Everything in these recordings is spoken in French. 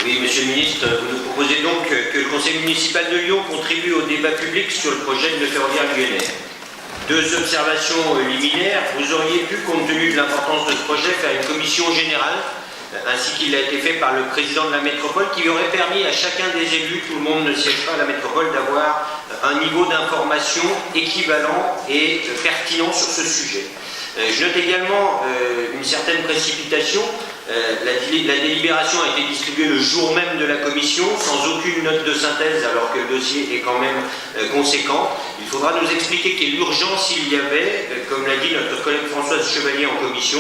Oui, Monsieur le Ministre, vous nous proposez donc que le Conseil municipal de Lyon contribue au débat public sur le projet de ferroviaire lyonnais. Deux observations liminaires. Vous auriez pu, compte tenu de l'importance de ce projet, faire une commission générale, ainsi qu'il a été fait par le président de la métropole, qui aurait permis à chacun des élus, tout le monde ne siège pas à la métropole, d'avoir un niveau d'information équivalent et pertinent sur ce sujet. Je note également une certaine précipitation. La délibération a été distribuée le jour même de la commission, sans aucune note de synthèse, alors que le dossier est quand même conséquent. Il faudra nous expliquer quelle urgence il y avait, comme l'a dit notre collègue Françoise Chevalier en commission.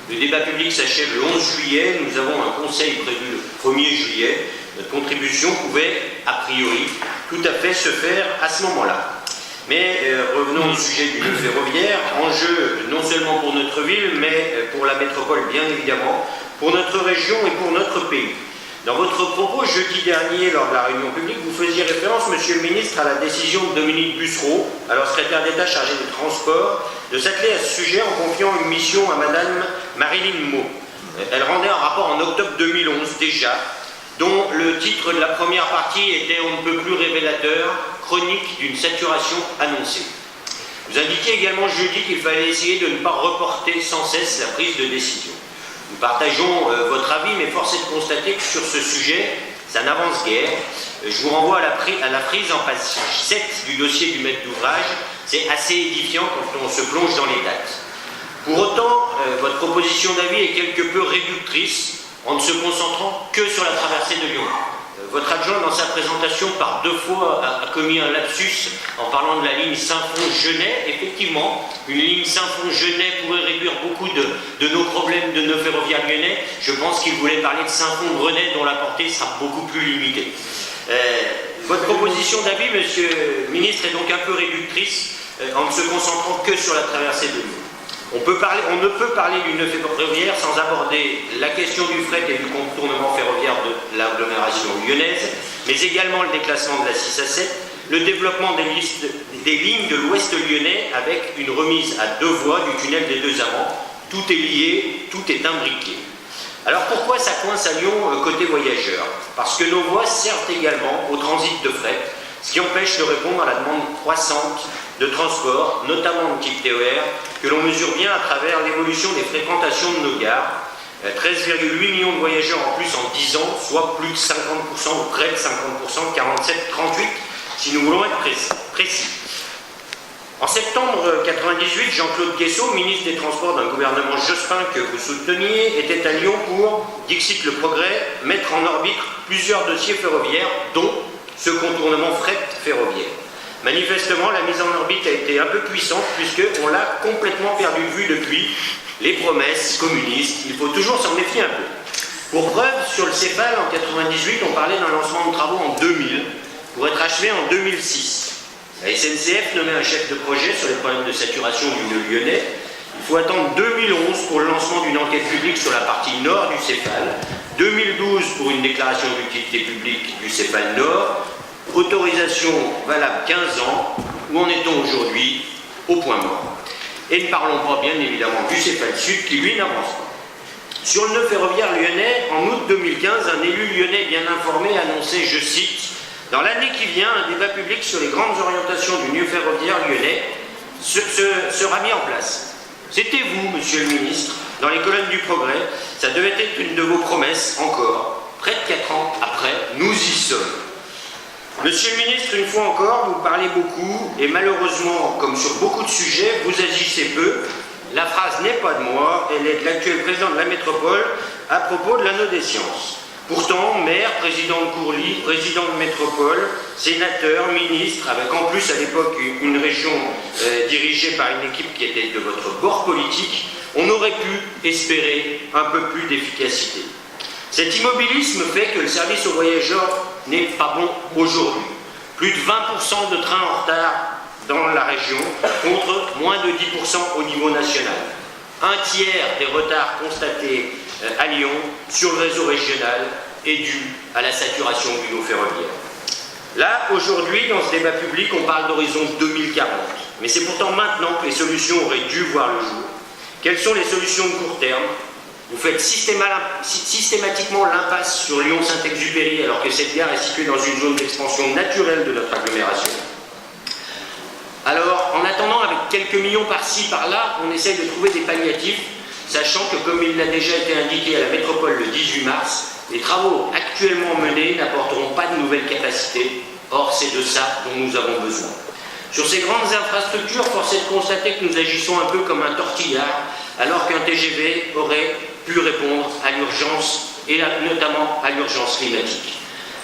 Le débat public s'achève le 11 juillet, nous avons un conseil prévu le 1er juillet. Notre contribution pouvait, a priori, tout à fait se faire à ce moment-là. Mais revenons au sujet du ferroviaire, enjeu non seulement pour notre ville, mais pour la métropole bien évidemment, pour notre région et pour notre pays. Dans votre propos jeudi dernier, lors de la réunion publique, vous faisiez référence, Monsieur le Ministre, à la décision de Dominique Bussereau, alors secrétaire d'État chargé des Transports, de s'atteler à ce sujet en confiant une mission à Madame Marilyn Meau. Elle rendait un rapport en octobre 2011 déjà, dont le titre de la première partie était « On ne peut plus révélateur », chronique d'une saturation annoncée. Vous indiquiez également jeudi qu'il fallait essayer de ne pas reporter sans cesse la prise de décision. Nous partageons votre avis, mais force est de constater que sur ce sujet, ça n'avance guère. Je vous renvoie à la prise en page 7 du dossier du maître d'ouvrage. C'est assez édifiant quand on se plonge dans les dates. Pour autant, votre proposition d'avis est quelque peu réductrice en ne se concentrant que sur la traversée de Lyon. Votre adjoint, dans sa présentation, par 2 fois, a commis un lapsus en parlant de la ligne Saint-Fond-Genêt. Effectivement, une ligne Saint-Fond-Genêt pourrait réduire beaucoup de nos problèmes de nos ferroviaires lyonnais. Je pense qu'il voulait parler de Saint-Fond-Grenay, dont la portée sera beaucoup plus limitée. Votre proposition d'avis, Monsieur le Ministre, est donc un peu réductrice en ne se concentrant que sur la traversée de Lyon. On ne peut parler d'une ferroviaire sans aborder la question du fret et du contournement ferroviaire de l'agglomération lyonnaise, mais également le déclassement de la 6 à 7, le développement des lignes de l'ouest lyonnais avec une remise à 2 voies du tunnel des 2 amants. Tout est lié, tout est imbriqué. Alors pourquoi ça coince à Lyon côté voyageurs? Parce que nos voies servent également au transit de fret, ce qui empêche de répondre à la demande croissante de transport, notamment de type TER, que l'on mesure bien à travers l'évolution des fréquentations de nos gares. 13,8 millions de voyageurs en plus en 10 ans, soit plus de 50%, ou près de 50%, 47-38, si nous voulons être précis. En septembre 1998, Jean-Claude Guessot, ministre des Transports d'un gouvernement Jospin que vous souteniez, était à Lyon pour, dixit le progrès, mettre en orbite plusieurs dossiers ferroviaires, dont ce contournement fret ferroviaire. Manifestement, la mise en orbite a été un peu puissante puisqu'on l'a complètement perdu de vue depuis. Les promesses communistes, il faut toujours s'en méfier un peu. Pour preuve, sur le Cépal, en 1998, on parlait d'un lancement de travaux en 2000 pour être achevé en 2006. La SNCF nommait un chef de projet sur les problèmes de saturation du nœud lyonnais. Il faut attendre 2011 pour le lancement d'une enquête publique sur la partie nord du Cépal, 2012 pour une déclaration d'utilité publique du Cépal Nord, autorisation valable 15 ans, où en est-on aujourd'hui? Au point mort. Et ne parlons pas bien évidemment du Cépal Sud qui lui n'avance pas. Sur le nœud ferroviaire lyonnais, en août 2015, un élu lyonnais bien informé annonçait, je cite, « Dans l'année qui vient, un débat public sur les grandes orientations du nœud ferroviaire lyonnais sera mis en place. » C'était vous, Monsieur le Ministre, dans les colonnes du Progrès. Ça devait être une de vos promesses encore. Près de 4 ans après, nous y sommes. Monsieur le Ministre, une fois encore, vous parlez beaucoup et malheureusement, comme sur beaucoup de sujets, vous agissez peu. La phrase n'est pas de moi, elle est de l'actuel président de la métropole à propos de l'anneau des sciences. Pourtant, maire, président de Courly, président de métropole, sénateur, ministre, avec en plus à l'époque une région dirigée par une équipe qui était de votre bord politique, on aurait pu espérer un peu plus d'efficacité. Cet immobilisme fait que le service aux voyageurs n'est pas bon aujourd'hui. Plus de 20% de trains en retard dans la région, contre moins de 10% au niveau national. Un tiers des retards constatés à Lyon sur le réseau régional est dû à la saturation du réseau ferroviaire. Là, aujourd'hui, dans ce débat public, on parle d'horizon 2040. Mais c'est pourtant maintenant que les solutions auraient dû voir le jour. Quelles sont les solutions de court terme? Vous faites systématiquement l'impasse sur Lyon-Saint-Exupéry alors que cette gare est située dans une zone d'expansion naturelle de notre agglomération. Alors, en attendant, avec quelques millions par-ci, par-là, on essaye de trouver des palliatifs, sachant que, comme il l'a déjà été indiqué à la métropole le 18 mars, les travaux actuellement menés n'apporteront pas de nouvelles capacités. Or, c'est de ça dont nous avons besoin. Sur ces grandes infrastructures, force est de constater que nous agissons un peu comme un tortillard, alors qu'un TGV aurait pu répondre à l'urgence, et notamment à l'urgence climatique.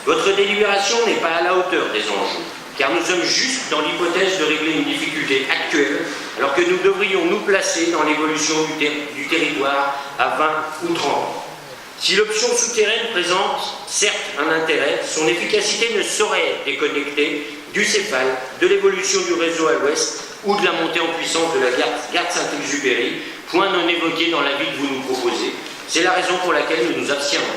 Votre délibération n'est pas à la hauteur des enjeux, car nous sommes juste dans l'hypothèse de régler une difficulté actuelle, alors que nous devrions nous placer dans l'évolution du territoire à 20 ou 30 ans. Si l'option souterraine présente certes un intérêt, son efficacité ne saurait être déconnectée du céphale, de l'évolution du réseau à l'ouest ou de la montée en puissance de la gare de Saint-Exupéry, point non évoqué dans l'avis que vous nous proposez. C'est la raison pour laquelle nous nous abstiendrons.